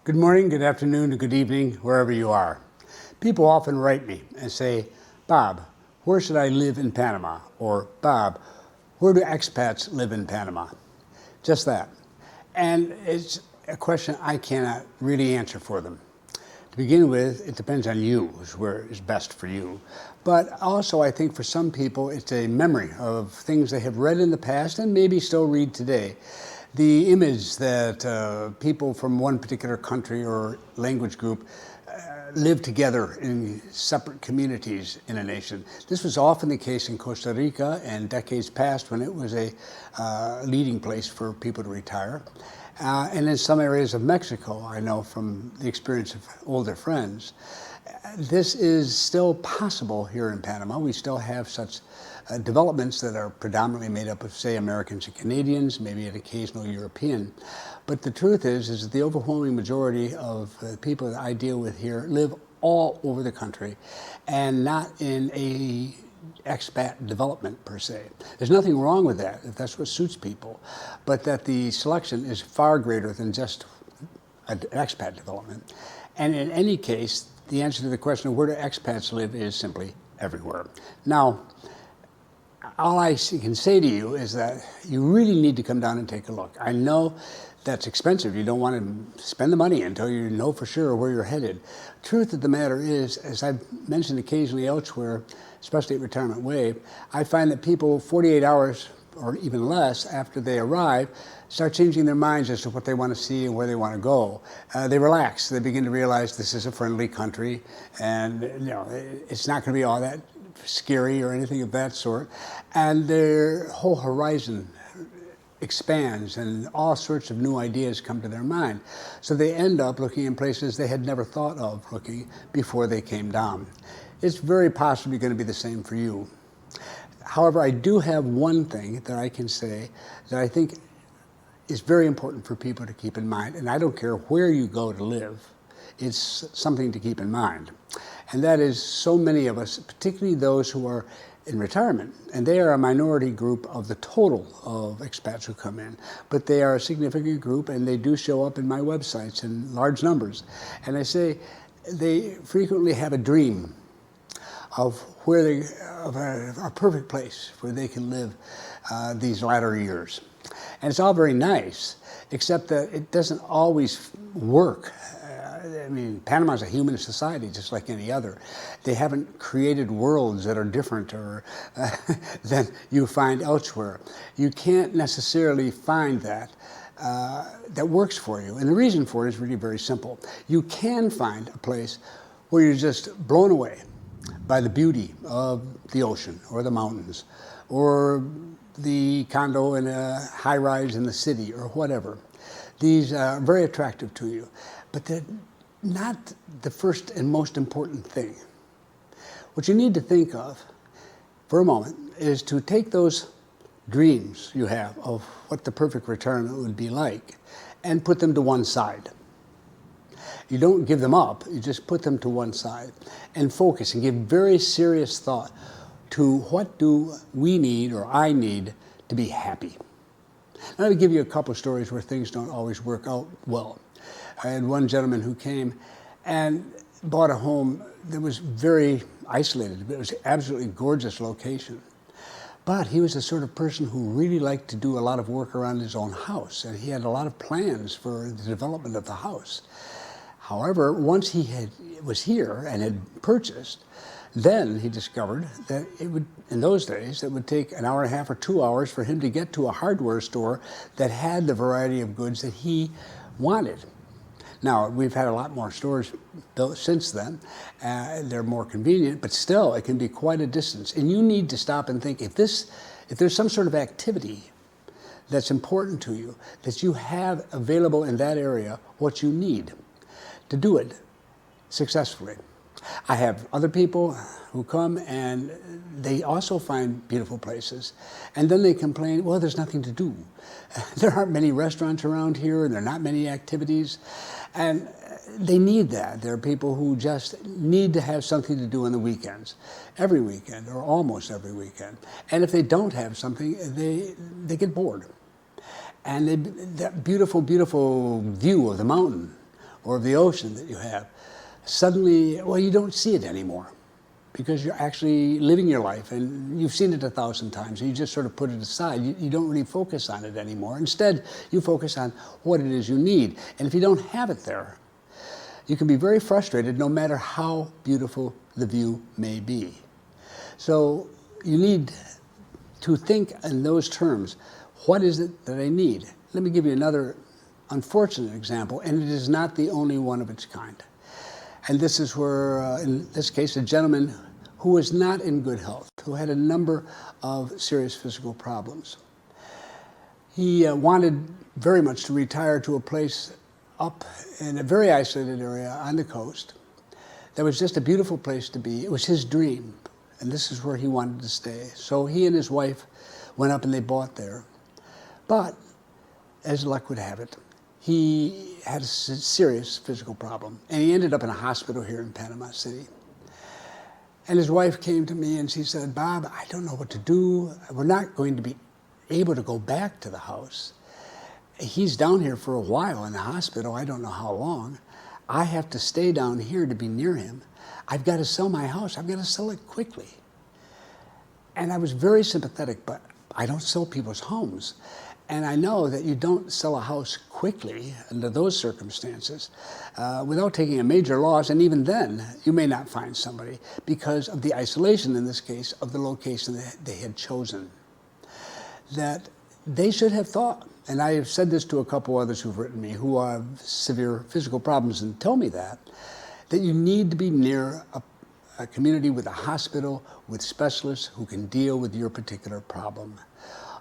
Good morning, good afternoon, and good evening, wherever you are. People often write me and say, Bob, where should I live in Panama? Or, Bob, where do expats live in Panama? Just that. And it's a question I cannot really answer for them. To begin with, it depends on you, where is best for you. But also, I think for some people, it's a memory of things they have read in the past and maybe still read today. The image that people from one particular country or language group live together in separate communities in a nation. This was often the case in Costa Rica and decades past when it was a leading place for people to retire. And in some areas of Mexico, I know from the experience of older friends, this is still possible here in Panama. We still have such developments that are predominantly made up of, say, Americans and Canadians, maybe an occasional European. But the truth is that the overwhelming majority of people that I deal with here live all over the country and not in a expat development per se. There's nothing wrong with that if that's what suits people, but that the selection is far greater than just an expat development. And in any case, the answer to the question of where do expats live is simply everywhere. Now, all I can say to you is that you really need to come down and take a look. I know that's expensive. You don't want to spend the money until you know for sure where you're headed. Truth of the matter is, as I've mentioned occasionally elsewhere, especially at Retirement Wave, I find that people 48 hours or even less after they arrive start changing their minds as to what they want to see and where they want to go. They relax. They begin to realize this is a friendly country and it's not going to be all that scary or anything of that sort. And their whole horizon expands and all sorts of new ideas come to their mind. So they end up looking in places they had never thought of looking before they came down. It's very possibly going to be the same for you. However, I do have one thing that I can say that I think is very important for people to keep in mind, and I don't care where you go to live, it's something to keep in mind. And that is so many of us, particularly those who are in retirement, and they are a minority group of the total of expats who come in, but they are a significant group and they do show up in my websites in large numbers. And I say they frequently have a dream of a perfect place where they can live these latter years. And it's all very nice, except that it doesn't always work. I mean, Panama is a human society just like any other. They haven't created worlds that are different or than you find elsewhere. You can't necessarily find that works for you. And the reason for it is really very simple. You can find a place where you're just blown away by the beauty of the ocean or the mountains or the condo in a high-rise in the city or whatever. These are very attractive to you, but they're not the first and most important thing. What you need to think of for a moment is to take those dreams you have of what the perfect retirement would be like and put them to one side. You don't give them up, you just put them to one side and focus and give very serious thought to what do we need or I need to be happy. Now, let me give you a couple of stories where things don't always work out well. I had one gentleman who came and bought a home that was very isolated. It was an absolutely gorgeous location. But he was the sort of person who really liked to do a lot of work around his own house, and he had a lot of plans for the development of the house. However, once he was here and had purchased, then he discovered that it would, in those days, it would take an hour and a half or 2 hours for him to get to a hardware store that had the variety of goods that he wanted. Now, we've had a lot more stores built since then. They're more convenient, but still, it can be quite a distance. And you need to stop and think, if there's some sort of activity that's important to you, that you have available in that area what you need to do it successfully. I have other people who come and they also find beautiful places, and then they complain, well, there's nothing to do. There aren't many restaurants around here, and there are not many activities, and they need that. There are people who just need to have something to do on the weekends, every weekend or almost every weekend. And if they don't have something, they get bored. And that beautiful, beautiful view of the mountain or of the ocean that you have, suddenly, well, you don't see it anymore because you're actually living your life and you've seen it 1,000 times. And you just sort of put it aside. You don't really focus on it anymore. Instead, you focus on what it is you need. And if you don't have it there, you can be very frustrated no matter how beautiful the view may be. So you need to think in those terms. What is it that I need? Let me give you another unfortunate example, and it is not the only one of its kind. And this is where, in this case, a gentleman who was not in good health, who had a number of serious physical problems. He wanted very much to retire to a place up in a very isolated area on the coast. That was just a beautiful place to be. It was his dream, and this is where he wanted to stay. So he and his wife went up and they bought there. But, as luck would have it, he had a serious physical problem, and he ended up in a hospital here in Panama City. And his wife came to me and she said, "Bob, I don't know what to do. We're not going to be able to go back to the house. He's down here for a while in the hospital. I don't know how long. I have to stay down here to be near him. I've got to sell my house. I've got to sell it quickly." And I was very sympathetic, but I don't sell people's homes. And I know that you don't sell a house quickly under those circumstances without taking a major loss, and even then, you may not find somebody because of the isolation, in this case, of the location that they had chosen. That they should have thought, and I have said this to a couple others who've written me who have severe physical problems and tell me that you need to be near a community with a hospital, with specialists who can deal with your particular problem.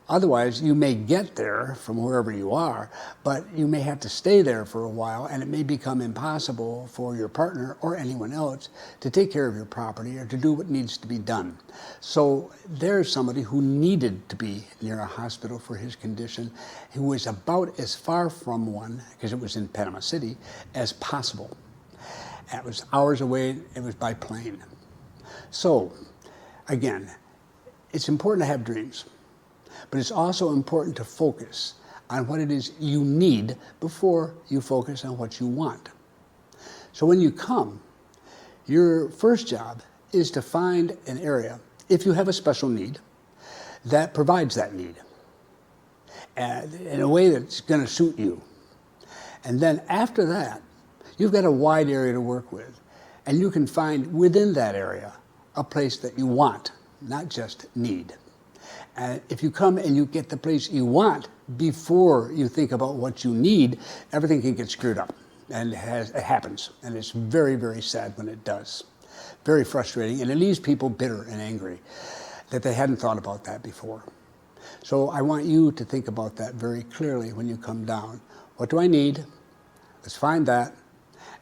Otherwise, you may get there from wherever you are, but you may have to stay there for a while, and it may become impossible for your partner or anyone else to take care of your property or to do what needs to be done. So there's somebody who needed to be near a hospital for his condition, who was about as far from one, because it was in Panama City, as possible. It was hours away, it was by plane. So, again, it's important to have dreams. But it's also important to focus on what it is you need before you focus on what you want. So when you come, your first job is to find an area, if you have a special need, that provides that need in a way that's going to suit you. And then after that, you've got a wide area to work with. And you can find within that area a place that you want, not just need. If you come and you get the place you want before you think about what you need, everything can get screwed up. And it happens. And it's very, very sad when it does. Very frustrating. And it leaves people bitter and angry that they hadn't thought about that before. So I want you to think about that very clearly when you come down. What do I need? Let's find that.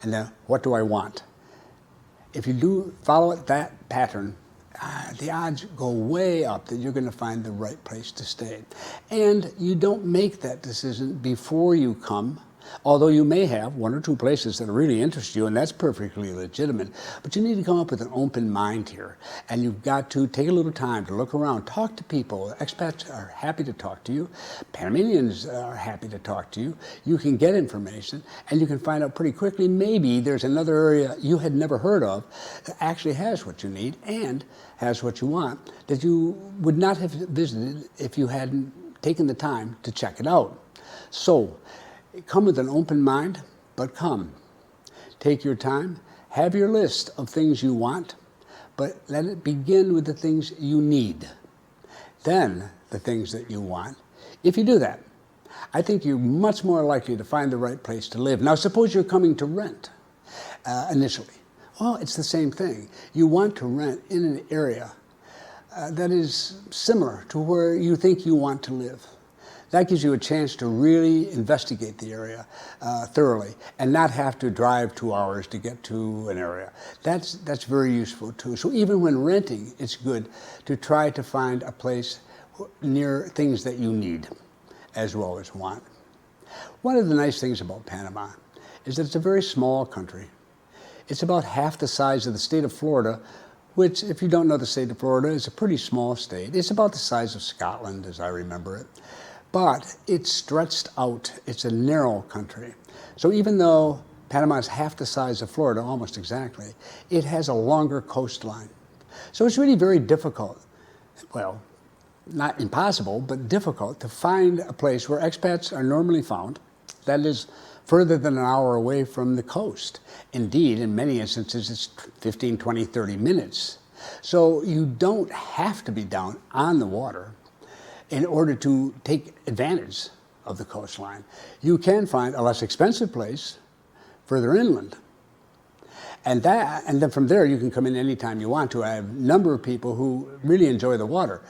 And then what do I want? If you do follow that pattern, the odds go way up that you're going to find the right place to stay. And you don't make that decision before you come, although you may have one or two places that really interest you, and that's perfectly legitimate. But you need to come up with an open mind here. And you've got to take a little time to look around, talk to people. Expats are happy to talk to you. Panamanians are happy to talk to you. You can get information, and you can find out pretty quickly maybe there's another area you had never heard of that actually has what you need and has what you want that you would not have visited if you hadn't taken the time to check it out. So, come with an open mind, but come. Take your time, have your list of things you want, but let it begin with the things you need. Then the things that you want. If you do that, I think you're much more likely to find the right place to live. Now, suppose you're coming to rent initially. Well, it's the same thing. You want to rent in an area that is similar to where you think you want to live. That gives you a chance to really investigate the area thoroughly and not have to drive 2 hours to get to an area. That's very useful too. So even when renting, it's good to try to find a place near things that you need as well as want. One of the nice things about Panama is that it's a very small country. It's about half the size of the state of Florida, which, if you don't know the state of Florida, is a pretty small state. It's about the size of Scotland, as I remember it. But it's stretched out. It's a narrow country. So even though Panama is half the size of Florida, almost exactly. It has a longer coastline. So it's really very difficult, well, not impossible, but difficult to find a place where expats are normally found, that is further than an hour away from the coast. Indeed, in many instances, it's 15, 20, 30 minutes. So you don't have to be down on the water in order to take advantage of the coastline. You can find a less expensive place further inland. And then from there, you can come in anytime you want to. I have a number of people who really enjoy the water,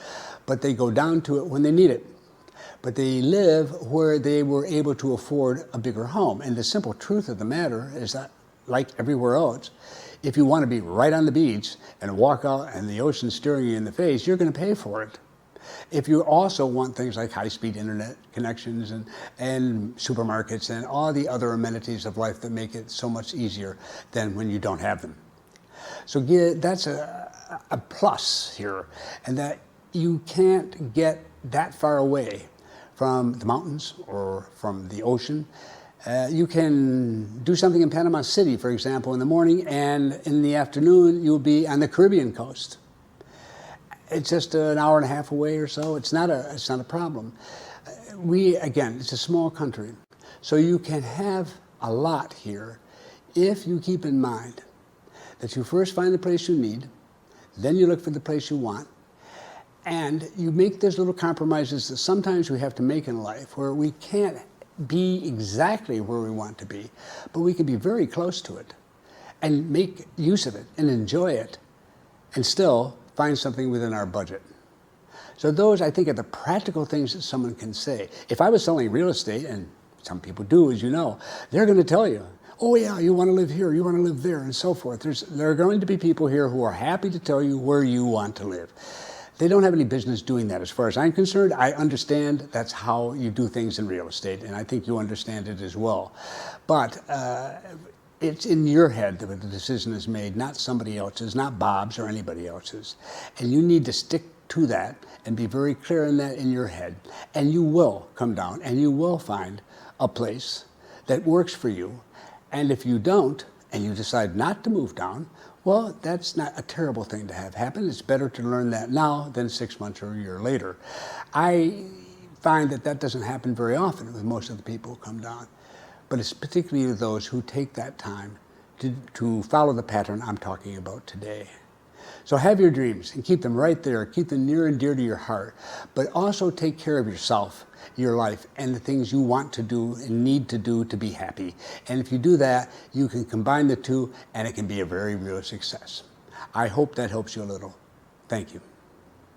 but they go down to it when they need it. But they live where they were able to afford a bigger home. And the simple truth of the matter is that, like everywhere else, if you want to be right on the beach and walk out and the ocean staring you in the face, you're going to pay for it. If you also want things like high-speed internet connections and supermarkets and all the other amenities of life that make it so much easier than when you don't have them. So that's a plus here, and that you can't get that far away from the mountains or from the ocean. You can do something in Panama City, for example, in the morning, and in the afternoon you'll be on the Caribbean coast. It's just an hour and a half away or so. It's not a problem. Again, it's a small country, so you can have a lot here if you keep in mind that you first find the place you need, then you look for the place you want, and you make those little compromises that sometimes we have to make in life, where we can't be exactly where we want to be, but we can be very close to it and make use of it and enjoy it and still find something within our budget. So those, I think, are the practical things that someone can say. If I was selling real estate, and some people do, as you know, they're going to tell you, oh yeah, you want to live here, you want to live there, and so forth. There are going to be people here who are happy to tell you where you want to live. They don't have any business doing that as far as I'm concerned. I understand that's how you do things in real estate, and I think you understand it as well. But it's in your head that the decision is made, not somebody else's, not Bob's or anybody else's. And you need to stick to that and be very clear in that in your head. And you will come down and you will find a place that works for you. And if you don't, and you decide not to move down, well, that's not a terrible thing to have happen. It's better to learn that now than 6 months or a year later. I find that doesn't happen very often with most of the people who come down. But it's particularly those who take that time to follow the pattern I'm talking about today. So have your dreams and keep them right there, keep them near and dear to your heart, but also take care of yourself, your life, and the things you want to do and need to do to be happy. And if you do that, you can combine the two and it can be a very real success. I hope that helps you a little. Thank you.